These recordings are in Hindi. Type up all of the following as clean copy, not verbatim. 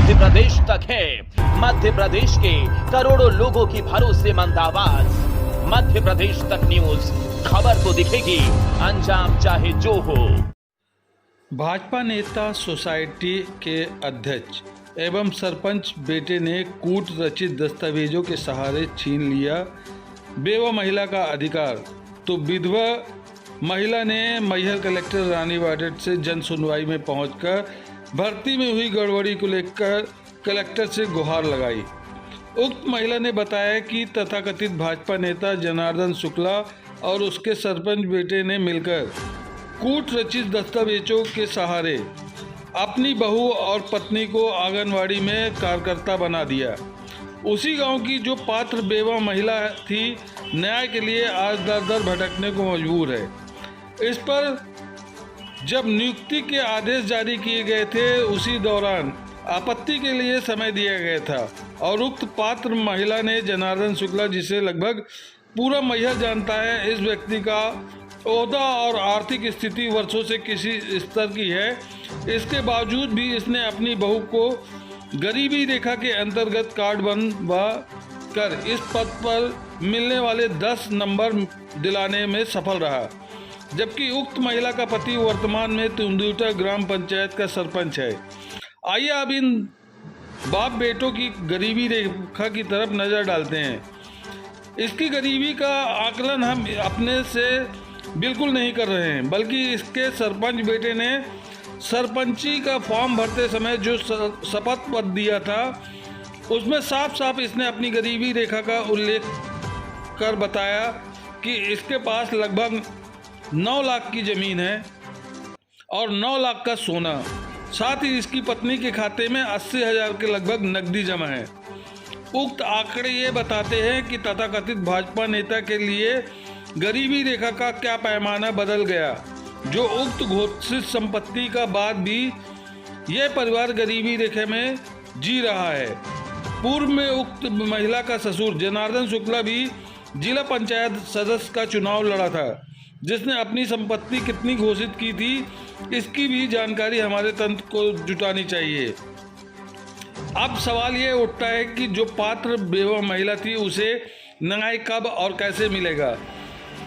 मध्य प्रदेश तक है। मध्य प्रदेश के करोड़ों लोगों की भरोसेमंद आवाज। मध्य प्रदेश तक न्यूज, खबर तो दिखेगी, अंजाम चाहे जो हो। भाजपा नेता सोसाइटी के अध्यक्ष एवं सरपंच बेटे ने कूट रचित दस्तावेजों के सहारे छीन लिया बेवा महिला का अधिकार। तो विधवा महिला ने मैहर कलेक्टर रानी वाडेट से जन सुनवाई में पहुंचकर भर्ती में हुई गड़बड़ी को लेकर कलेक्टर से गुहार लगाई। उक्त महिला ने बताया कि तथाकथित भाजपा नेता जनार्दन शुक्ला और उसके सरपंच बेटे ने मिलकर कूट रचित दस्तावेजों के सहारे अपनी बहू और पत्नी को आंगनवाड़ी में कार्यकर्ता बना दिया। उसी गांव की जो पात्र बेवा महिला थी, न्याय के लिए आज दर दर भटकने को मजबूर है। इस पर जब नियुक्ति के आदेश जारी किए गए थे, उसी दौरान आपत्ति के लिए समय दिया गया था और उक्त पात्र महिला ने जनार्दन शुक्ला, जिसे लगभग पूरा मैहर जानता है, इस व्यक्ति का ओहदा और आर्थिक स्थिति वर्षों से किसी स्तर की है, इसके बावजूद भी इसने अपनी बहू को गरीबी रेखा के अंतर्गत कार्ड बनवा कर इस पद पर मिलने वाले 10 नंबर दिलाने में सफल रहा। जबकि उक्त महिला का पति वर्तमान में तुंदूटा ग्राम पंचायत का सरपंच है। आइए अब इन बाप बेटों की गरीबी रेखा की तरफ नज़र डालते हैं। इसकी गरीबी का आकलन हम अपने से बिल्कुल नहीं कर रहे हैं, बल्कि इसके सरपंच बेटे ने सरपंची का फॉर्म भरते समय जो शपथ पत्र दिया था, उसमें साफ साफ इसने अपनी गरीबी रेखा का उल्लेख कर बताया कि इसके पास लगभग 9 लाख की ज़मीन है और 9 लाख का सोना। साथ ही इसकी पत्नी के खाते में 80,000 के लगभग नकदी जमा है। उक्त आंकड़े ये बताते हैं कि तथाकथित भाजपा नेता के लिए गरीबी रेखा का क्या पैमाना बदल गया, जो उक्त घोषित संपत्ति का बाद भी यह परिवार गरीबी रेखा में जी रहा है। पूर्व में उक्त महिला का ससुर जनार्दन शुक्ला भी जिला पंचायत सदस्य का चुनाव लड़ा था, जिसने अपनी संपत्ति कितनी घोषित की थी, इसकी भी जानकारी हमारे तंत्र को जुटानी चाहिए। अब सवाल ये उठता है कि जो पात्र बेवा महिला थी, उसे न्याय कब और कैसे मिलेगा।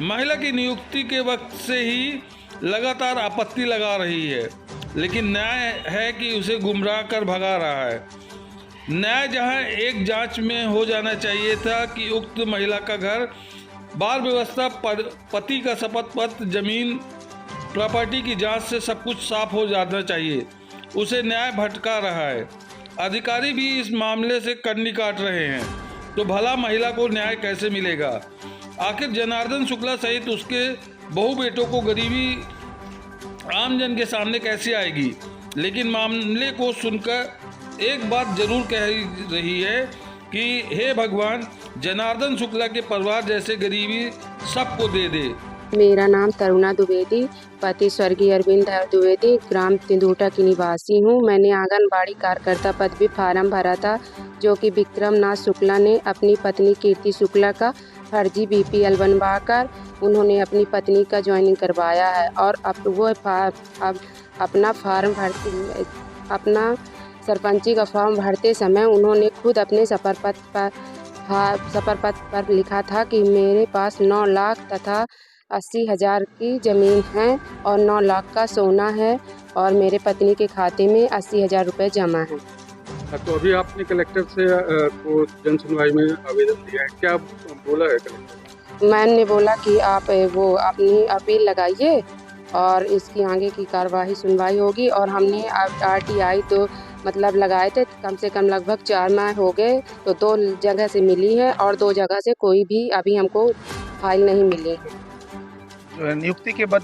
महिला की नियुक्ति के वक्त से ही लगातार आपत्ति लगा रही है, लेकिन न्याय है कि उसे गुमराह कर भगा रहा है। न्याय जहां एक जांच में हो जाना चाहिए था कि उक्त महिला का घर बाल व्यवस्था, पति का शपथ पत्र, जमीन, प्रॉपर्टी की जांच से सब कुछ साफ हो जाना चाहिए, उसे न्याय भटका रहा है। अधिकारी भी इस मामले से कन्नी काट रहे हैं, तो भला महिला को न्याय कैसे मिलेगा। आखिर जनार्दन शुक्ला सहित उसके बहू बेटों को गरीबी आमजन के सामने कैसे आएगी। लेकिन मामले को सुनकर एक बात जरूर कह रही है कि हे भगवान, जनार्दन शुक्ला के परिवार जैसे गरीबी सबको दे दे। मेरा नाम तरुणा द्विवेदी, पति स्वर्गीय अरविंद द्विवेदी, ग्राम तिंदूटा की निवासी हूँ। मैंने आंगनबाड़ी कार्यकर्ता पद भी फार्म भरा था, जो कि विक्रमनाथ शुक्ला ने अपनी पत्नी कीर्ति शुक्ला का फर्जी BPL बनवाकर उन्होंने अपनी पत्नी का ज्वाइनिंग करवाया है। और अब वो अब अपना सरपंची का फॉर्म भरते समय उन्होंने खुद अपने सफर पत्र पर लिखा था कि मेरे पास 9 लाख तथा 80,000 की ज़मीन है और 9 लाख का सोना है और मेरे पत्नी के खाते में 80,000 रुपये जमा है। तो अभी आपने कलेक्टर से को जन सुनवाई में आवेदन दिया है, क्या बोला है कलेक्टर? मैंने बोला कि आप वो अपनी अपील लगाइए और इसकी आगे की कार्यवाही सुनवाई होगी। और हमने RTI तो मतलब लगाए थे, कम से कम लगभग 4 माह हो गए, तो 2 जगह से मिली है और 2 जगह से कोई भी अभी हमको फाइल नहीं मिली है। नियुक्ति के बाद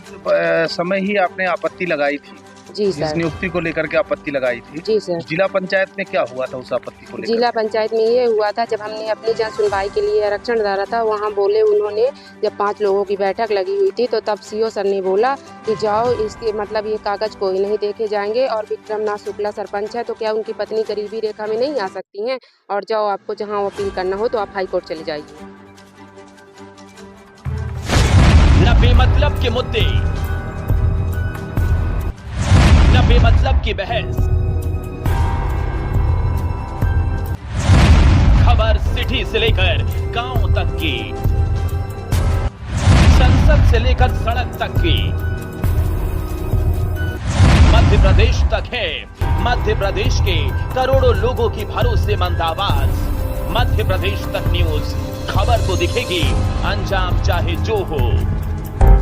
समय ही आपने आपत्ति लगाई थी? जी सर। इस नियुक्ति को लेकर के आपत्ति लगाई थी? जी सर। जिला पंचायत में क्या हुआ था उस आपत्ति को लेकर? जिला पंचायत में ये हुआ था, जब हमने अपनी जन सुनवाई के लिए आरक्षण डाला था, वहाँ बोले उन्होंने, जब 5 लोगों की बैठक लगी हुई थी, तो तब CO सर ने बोला कि जाओ, इसके मतलब ये कागज कोई नहीं देखे जाएंगे और विक्रमनाथ शुक्ला सरपंच है, तो क्या उनकी पत्नी गरीबी रेखा में नहीं आ सकती हैं, और जाओ, आपको जहाँ अपील करना हो तो आप हाई कोर्ट चले जाइए। न बेमतलब के मुद्दे, न बेमतलब की बहस, से लेकर गांव तक की, संसद से लेकर सड़क तक की, मध्य प्रदेश तक है। मध्य प्रदेश के करोड़ों लोगों की भरोसेमंद आवाज। मध्य प्रदेश तक न्यूज, खबर तो दिखेगी, अंजाम चाहे जो हो।